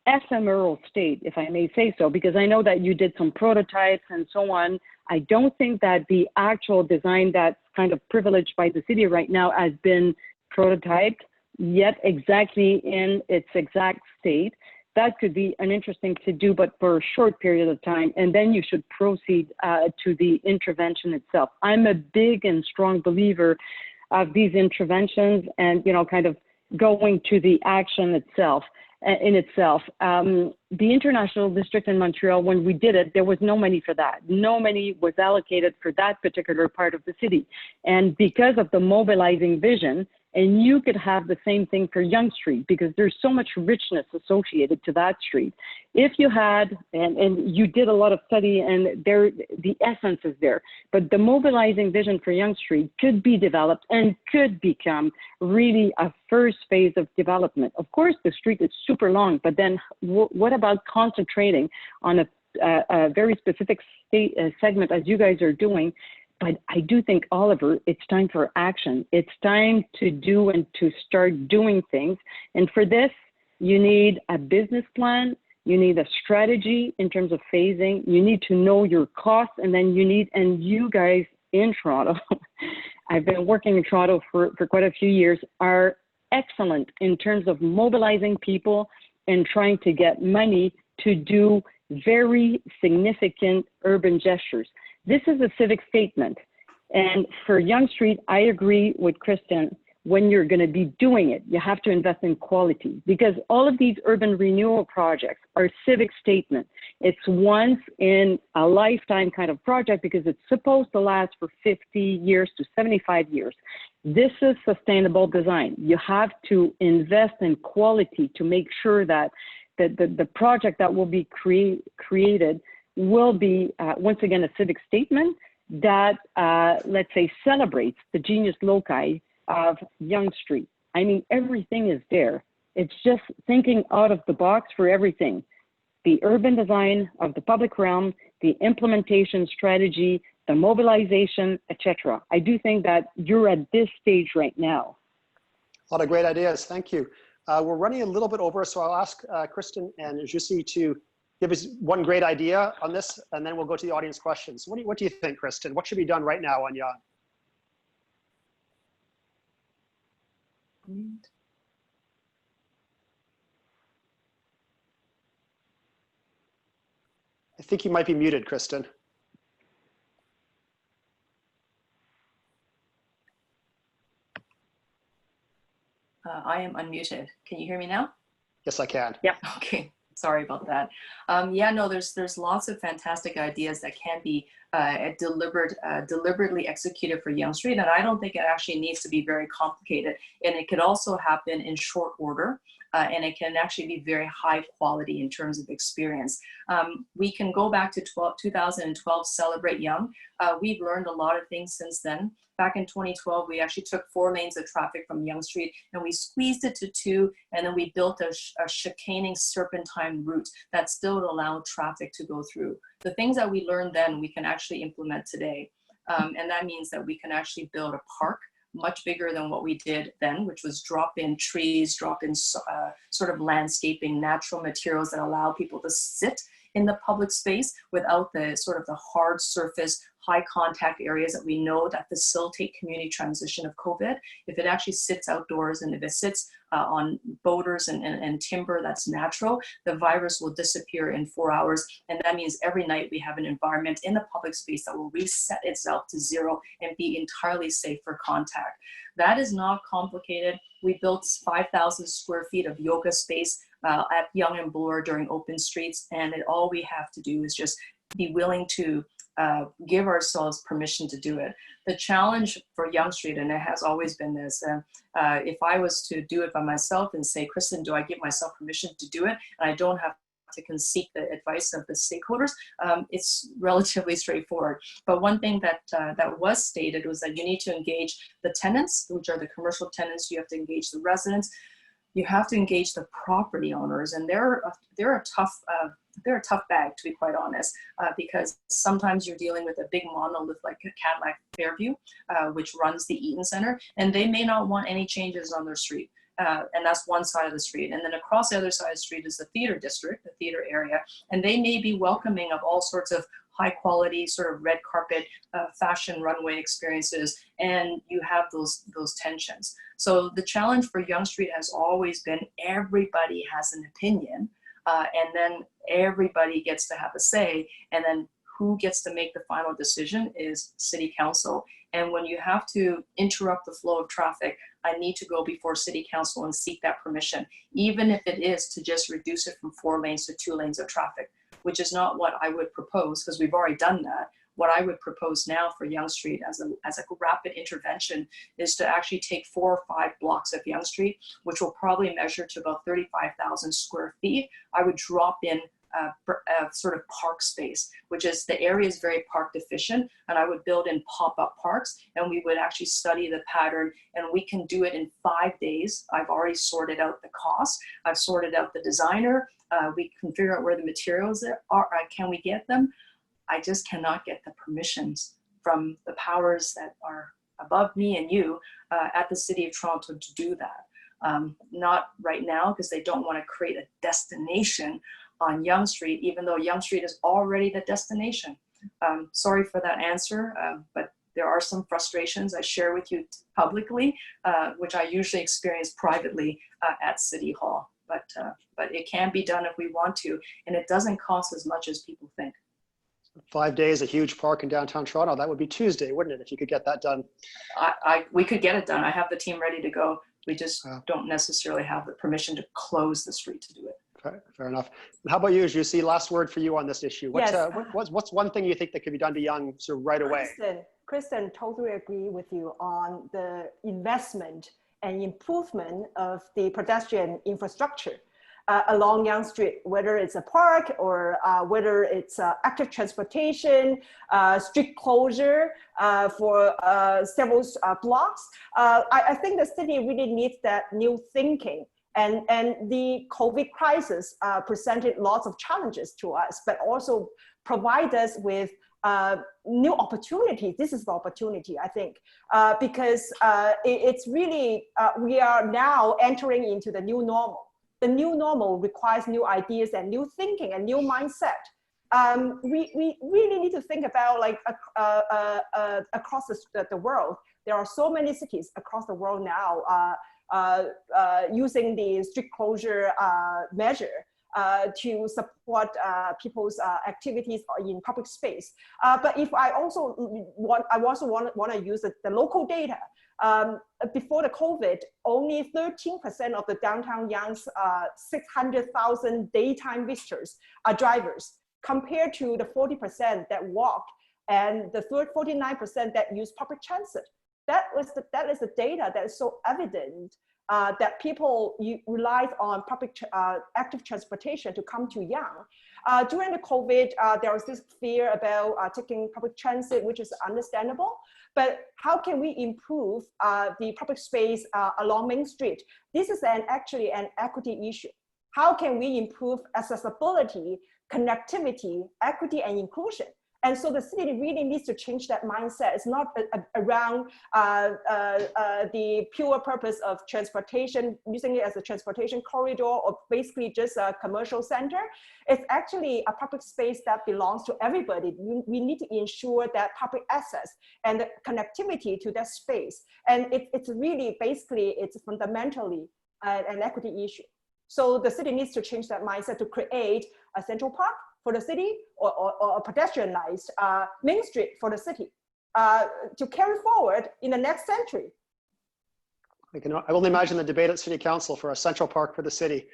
ephemeral state, if I may say so, because I know that you did some prototypes and so on. I don't think that the actual design that's kind of privileged by the city right now has been prototyped yet exactly in its exact state. That could be an interesting to do, but for a short period of time, and then you should proceed to the intervention itself. I'm a big and strong believer of these interventions and, kind of going to the action itself. In itself. The International District in Montreal, when we did it, there was no money for that. No money was allocated for that particular part of the city. And because of the mobilizing vision, and you could have the same thing for Yonge Street because there's so much richness associated to that street. If you had, and you did a lot of study and there, the essence is there, but the mobilizing vision for Yonge Street could be developed and could become really a first phase of development. Of course, the street is super long, but then what about concentrating on a very specific segment as you guys are doing? But I do think, Oliver, it's time for action. It's time to do and to start doing things. And for this, you need a business plan. You need a strategy in terms of phasing. You need to know your costs. And then and you guys in Toronto, I've been working in Toronto for quite a few years, are excellent in terms of mobilizing people and trying to get money to do very significant urban gestures. This is a civic statement. And for Yonge Street, I agree with Kristyn. When you're going to be doing it, you have to invest in quality, because all of these urban renewal projects are civic statements. It's once in a lifetime kind of project because it's supposed to last for 50 years to 75 years. This is sustainable design. You have to invest in quality to make sure that the project that will be created will be, once again, a civic statement that, let's say, celebrates the genius loci of Yonge Street. I mean, everything is there. It's just thinking out of the box for everything. The urban design of the public realm, the implementation strategy, the mobilization, etc. I do think that you're at this stage right now.
A lot of great ideas. Thank you. We're running a little bit over, so I'll ask Kristyn and Zhixi to give us one great idea on this, and then we'll go to the audience questions. What do you think, Kristyn? What should be done right now on Yonge? I think you might be muted, Kristyn.
I am unmuted. Can you hear me now?
Yes, I can.
Yeah.
Okay. Sorry about that. Yeah, no, there's lots of fantastic ideas that can be deliberately executed for Yonge Street, and I don't think it actually needs to be very complicated. And it could also happen in short order, and it can actually be very high quality in terms of experience. We can go back to 2012, Celebrate Yonge. We've learned a lot of things since then. Back in 2012, we actually took 4 lanes of traffic from Yonge Street and we squeezed it to 2, and then we built a chicaning serpentine route that still allowed traffic to go through. The things that we learned then, we can actually implement today. And that means that we can actually build a park much bigger than what we did then, which was drop in trees, drop in sort of landscaping, natural materials that allow people to sit in the public space without the sort of the hard surface, high contact areas that we know that facilitate community transition of COVID. If it actually sits outdoors and if it sits on boulders and timber that's natural, the virus will disappear in 4 hours. And that means every night we have an environment in the public space that will reset itself to 0 and be entirely safe for contact. That is not complicated. We built 5,000 square feet of yoga space at Yonge and Bloor during open streets. And all we have to do is just be willing to give ourselves permission to do it. The challenge for Yonge Street, and it has always been this, if I was to do it by myself and say, Kristyn, do I give myself permission to do it? And I don't have to seek the advice of the stakeholders, it's relatively straightforward. But one thing that that was stated was that you need to engage the tenants, which are the commercial tenants. You have to engage the residents. You have to engage the property owners, and they're a tough bag, to be quite honest, because sometimes you're dealing with a big monolith like a Cadillac Fairview, which runs the Eaton Center, and they may not want any changes on their street. And that's one side of the street. And then across the other side of the street is the theater district, the theater area, and they may be welcoming of all sorts of high quality sort of red carpet fashion runway experiences, and you have those tensions. So the challenge for Yonge Street has always been everybody has an opinion, and then everybody gets to have a say, and then who gets to make the final decision is City Council. And when you have to interrupt the flow of traffic, I need to go before City Council and seek that permission, even if it is to just reduce it from 4 lanes to 2 lanes of traffic, which is not what I would propose, because we've already done that. What I would propose now for Yonge Street as a rapid intervention is to actually take 4 or 5 blocks of Yonge Street, which will probably measure to about 35,000 square feet. I would drop in sort of park space, which is the area is very park deficient, and I would build in pop-up parks, and we would actually study the pattern, and we can do it in 5 days. I've already sorted out the cost. I've sorted out the designer. We can figure out where the materials are. Can we get them? I just cannot get the permissions from the powers that are above me and you at the City of Toronto to do that. Not right now, because they don't want to create a destination on Yonge Street, even though Yonge Street is already the destination. Sorry for that answer, but There are some frustrations I share with you publicly, which I usually experience privately at City Hall. But it can be done if we want to, and it doesn't cost as much as people think.
5 days, a huge park in downtown Toronto. That would be Tuesday, wouldn't it, if you could get that done?
We could get it done. I have the team ready to go. We just don't necessarily have the permission to close the street to do it.
Fair enough. And how about you, Zhuxi? Last word for you on this issue. What's,
Yes.
What's one thing you think that could be done to Yonge sort of right away?
Kristyn, totally agree with you on the investment and improvement of the pedestrian infrastructure along Yonge Street, whether it's a park or whether it's active transportation, street closure for several blocks. I think the city really needs that new thinking. And the COVID crisis presented lots of challenges to us, but also provide us with new opportunities. This is the opportunity, I think, because it's really, we are now entering into the new normal. The new normal requires new ideas and new thinking and new mindset. We really need to think about, like, across the world. There are so many cities across the world now using the street closure measure to support people's activities in public space. But if I also want to use the local data. Before the COVID, only 13% of the downtown Yonge's 600,000 daytime visitors are drivers, compared to the 40% that walk and the 49% that use public transit. That is the data that is so evident that people rely on public active transportation to come to Yonge. During the COVID, there was this fear about taking public transit, which is understandable. But how can we improve the public space along Main Street? This is actually an equity issue. How can we improve accessibility, connectivity, equity, and inclusion? And so the city really needs to change that mindset. It's not around the pure purpose of transportation, using it as a transportation corridor or basically just a commercial center. It's actually a public space that belongs to everybody. We need to ensure that public access and the connectivity to that space. And it's really, basically, it's fundamentally an equity issue. So the city needs to change that mindset to create a central park for the city, or a pedestrianized Main Street for the city to carry forward in the next century.
I can only imagine the debate at City Council for a central park for the city.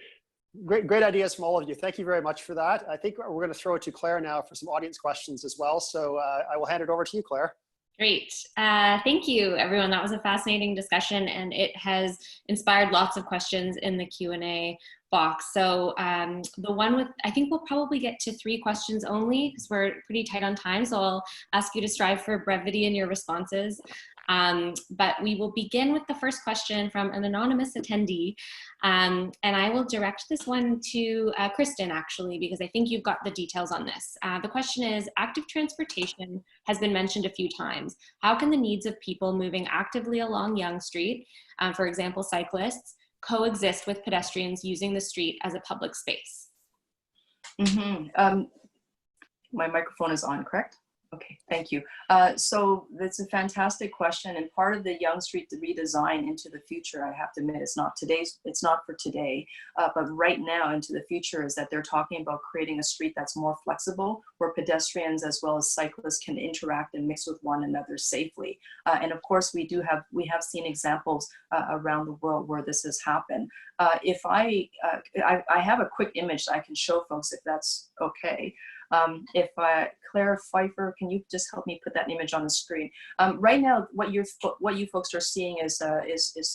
Great ideas from all of you. Thank you very much for that. I think we're going to throw it to Claire now for some audience questions as well. So I will hand it over to you, Claire.
Great. Thank you, everyone. That was a fascinating discussion, and it has inspired lots of questions in the Q&A box. So the one with, I think we'll probably get to 3 questions only because we're pretty tight on time. So I'll ask you to strive for brevity in your responses. But we will begin with the first question from an anonymous attendee. And I will direct this one to Kristyn, actually, because I think you've got the details on this. The question is, active transportation has been mentioned a few times. How can the needs of people moving actively along Yonge Street, for example, cyclists, coexist with pedestrians using the street as a public space?
Mm-hmm. My microphone is on, correct? Okay, thank you. So that's a fantastic question, and part of the Yonge Street redesign into the future, I have to admit, it's not for today, but right now into the future is that they're talking about creating a street that's more flexible, where pedestrians as well as cyclists can interact and mix with one another safely. And of course, we have seen examples around the world where this has happened. If I have a quick image that I can show folks, if that's okay. Claire Pfeiffer, can you just help me put that image on the screen? Right now, what you folks are seeing is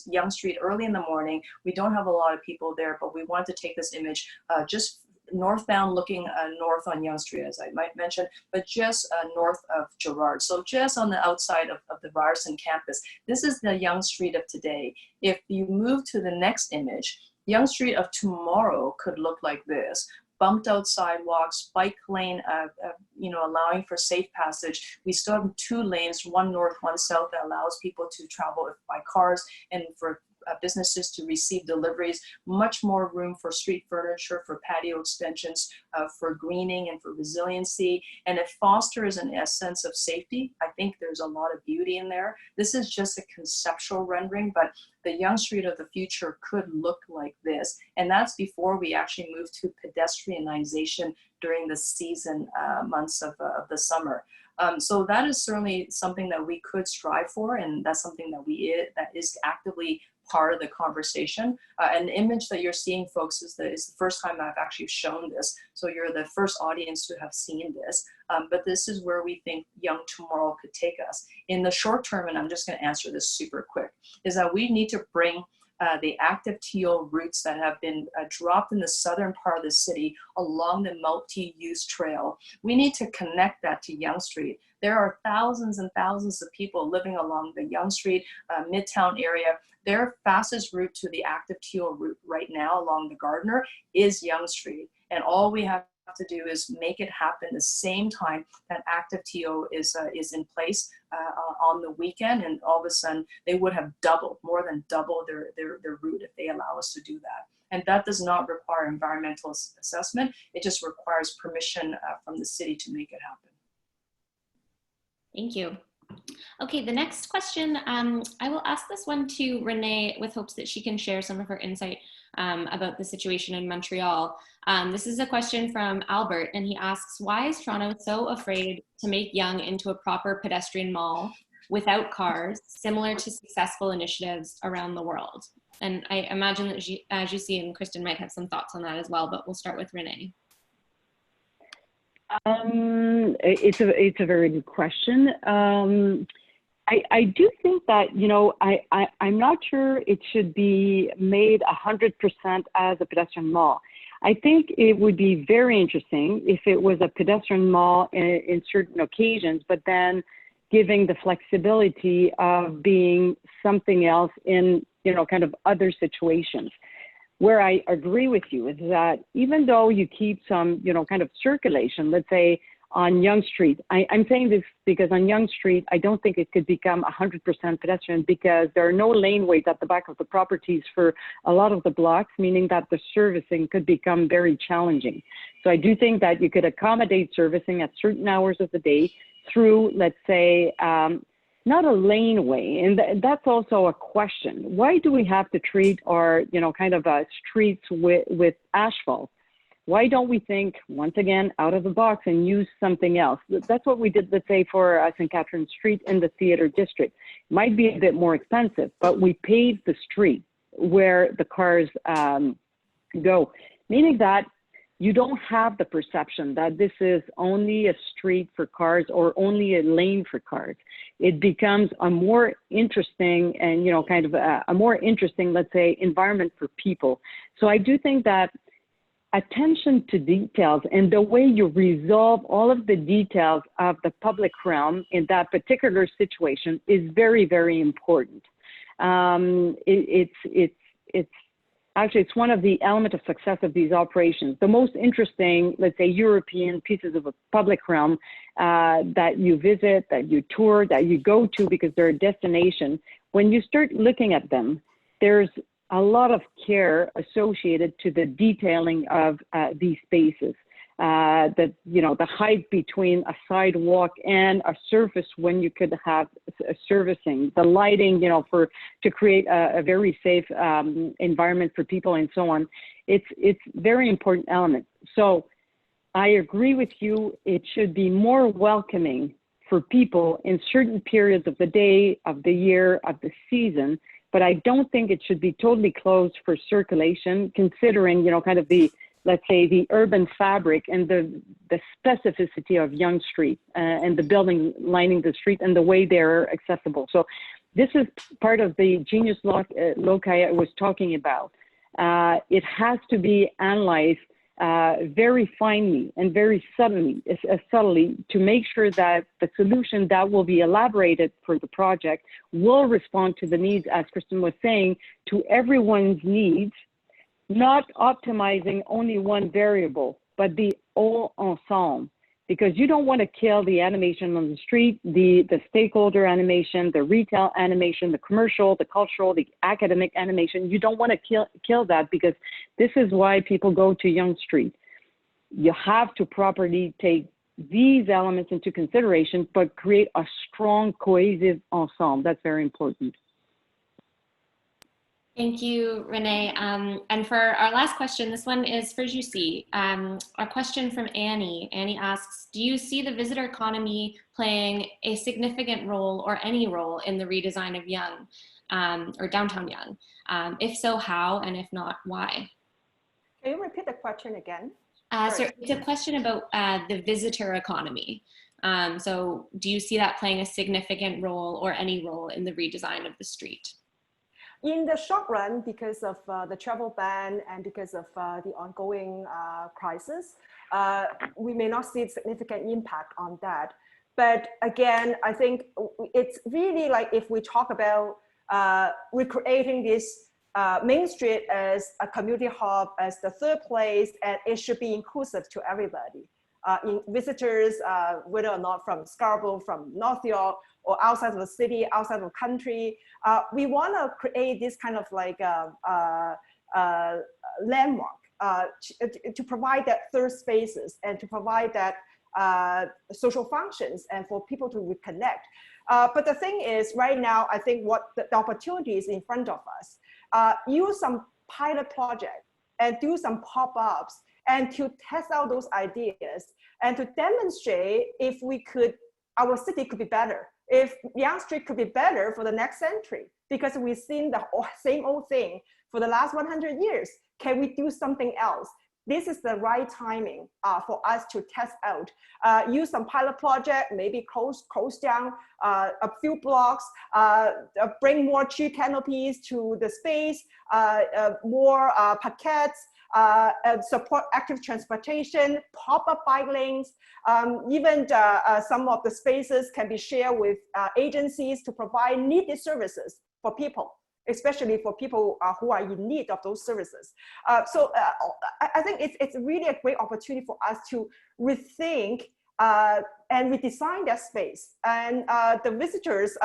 Yonge Street early in the morning. We don't have a lot of people there, but we want to take this image just northbound, looking north on Yonge Street, as I might mention, but just north of Gerrard. So just on the outside of the Ryerson campus. This is the Yonge Street of today. If you move to the next image, Yonge Street of tomorrow could look like this. Bumped out sidewalks, bike lane, allowing for safe passage. We still have 2 lanes, one north, one south, that allows people to travel by cars and for businesses to receive deliveries, much more room for street furniture, for patio extensions, for greening and for resiliency. And it fosters a sense of safety. I think there's a lot of beauty in there. This is just a conceptual rendering, but the Yonge Street of the future could look like this. And that's before we actually move to pedestrianization during the season months of the summer. So that is certainly something that we could strive for, and that's something that is actively part of the conversation. And the image that you're seeing, folks, is the first time I've actually shown this. So you're the first audience to have seen this. But this is where we think yongeTOmorrow could take us. In the short term, and I'm just going to answer this super quick, is that we need to bring the active teal routes that have been dropped in the southern part of the city along the multi-use trail. We need to connect that to Yonge Street. There are thousands and thousands of people living along the Yonge Street, Midtown area. Their fastest route to the active teal route right now along the Gardner is Yonge Street. And all we have to do is make it happen the same time that active TO is in place on the weekend, and all of a sudden they would have more than doubled their route if they allow us to do that. And that does not require environmental assessment. It just requires permission from the city to make it happen.
Thank you. Okay, the next question, I will ask this one to Renée with hopes that she can share some of her insight about the situation in Montreal. This is a question from Albert, and he asks, why is Toronto so afraid to make Yonge into a proper pedestrian mall without cars, similar to successful initiatives around the world? And I imagine that Zhixi and Kristyn might have some thoughts on that as well, but we'll start with Renée.
It's a very good question. I do think that, you know, I'm not sure it should be made 100% as a pedestrian mall. I think it would be very interesting if it was a pedestrian mall in certain occasions, but then giving the flexibility of being something else in, you know, kind of other situations. Where I agree with you is that even though you keep some, you know, kind of circulation, let's say on Yonge Street, I'm saying this because on Yonge Street, I don't think it could become 100% pedestrian because there are no laneways at the back of the properties for a lot of the blocks, meaning that the servicing could become very challenging. So I do think that you could accommodate servicing at certain hours of the day through, let's say, not a laneway, and that's also a question. Why do we have to treat our, you know, kind of streets with asphalt? Why don't we think, once again, out of the box and use something else? That's what we did, let's say, for St. Catherine Street in the theater district. Might be a bit more expensive, but we paved the street where the cars go, meaning that you don't have the perception that this is only a street for cars or only a lane for cars. It becomes a more interesting and, you know, kind of a more interesting, let's say, environment for people. So I do think that attention to details and the way you resolve all of the details of the public realm in that particular situation is very, very important. Actually, it's one of the elements of success of these operations. The most interesting, let's say, European pieces of a public realm that you visit, that you tour, that you go to because they're a destination, when you start looking at them, there's a lot of care associated to the detailing of these spaces. The height between a sidewalk and a surface when you could have a servicing, the lighting, you know, to create a very safe environment for people and so on. It's very important element. So I agree with you. It should be more welcoming for people in certain periods of the day, of the year, of the season. But I don't think it should be totally closed for circulation, considering, you know, kind of let's say, the urban fabric and the specificity of Yonge Street and the building lining the street and the way they're accessible. So this is part of the genius loci I was talking about. It has to be analyzed very finely and very subtly to make sure that the solution that will be elaborated for the project will respond to the needs, as Kristyn was saying, to everyone's needs, not optimizing only one variable, but the whole ensemble. because you don't want to kill the animation on the street, the stakeholder animation, the retail animation, the commercial, the cultural, the academic animation. You don't want to kill that, because this is why people go to Yonge Street. You have to properly take these elements into consideration, but create a strong, cohesive ensemble. That's very important.
Thank you, Renee. And for our last question, this one is for Zhixi. A question from Annie. Annie asks, do you see the visitor economy playing a significant role or any role in the redesign of Yonge or downtown Yonge? If so, how? And if not, why?
Can you repeat the question again?
So it's a question about the visitor economy. So do you see that playing a significant role or any role in the redesign of the street?
In the short run, because of the travel ban and because of the ongoing crisis, we may not see significant impact on that. But again, I think it's really like if we talk about recreating this Main Street as a community hub, as the third place, and it should be inclusive to everybody. In visitors, whether or not from Scarborough, from North York, or outside of the city, outside of the country. We want to create this kind of like landmark to provide that third spaces and to provide that social functions and for people to reconnect. But the thing is, right now, I think what the opportunity is in front of us. Use some pilot project and do some pop-ups and to test out those ideas and to demonstrate if we could, our city could be better. If Yonge Street could be better for the next century, because we've seen the same old thing for the last 100 years. Can we do something else? This is the right timing for us to test out. Use some pilot project, maybe close down a few blocks, bring more tree canopies to the space, more parquets, support active transportation, pop-up bike lanes, even some of the spaces can be shared with agencies to provide needed services for people, especially for people who are in need of those services. So I think it's really a great opportunity for us to rethink and redesign that space. And the visitors,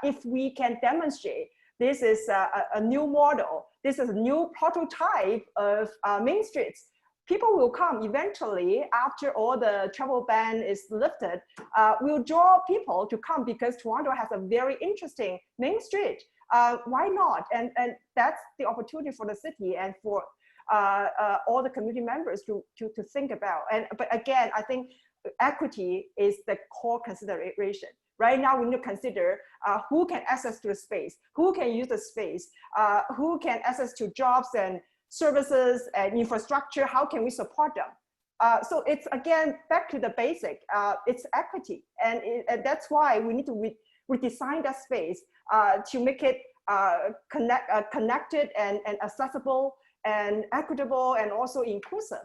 if we can demonstrate this is a new model, this is a new prototype of Main Streets, people will come eventually after all the travel ban is lifted. We'll draw people to come because Toronto has a very interesting Main Street. Why not? And that's the opportunity for the city and for all the community members to think about. But again, I think equity is the core consideration. Right now, we need to consider who can access to the space, who can use the space, who can access to jobs and services and infrastructure, how can we support them? So it's, again, back to the basic, it's equity. And that's why we need to redesign that space to make it connected and accessible and equitable and also inclusive.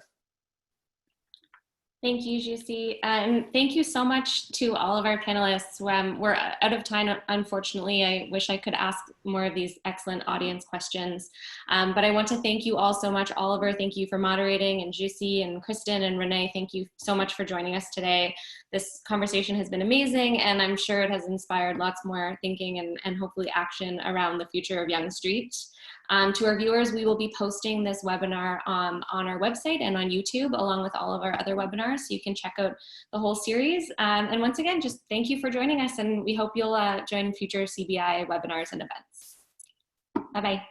Thank you, Zhixi. And thank you so much to all of our panelists. We're out of time, unfortunately. I wish I could ask more of these excellent audience questions. But I want to thank you all so much. Oliver, thank you for moderating, and Zhixi and Kristyn and Renee, thank you so much for joining us today. This conversation has been amazing, and I'm sure it has inspired lots more thinking and hopefully action around the future of Yonge Street. To our viewers, we will be posting this webinar on our website and on YouTube, along with all of our other webinars, so you can check out the whole series. And once again, just thank you for joining us, and we hope you'll join future CBI webinars and events. Bye-bye.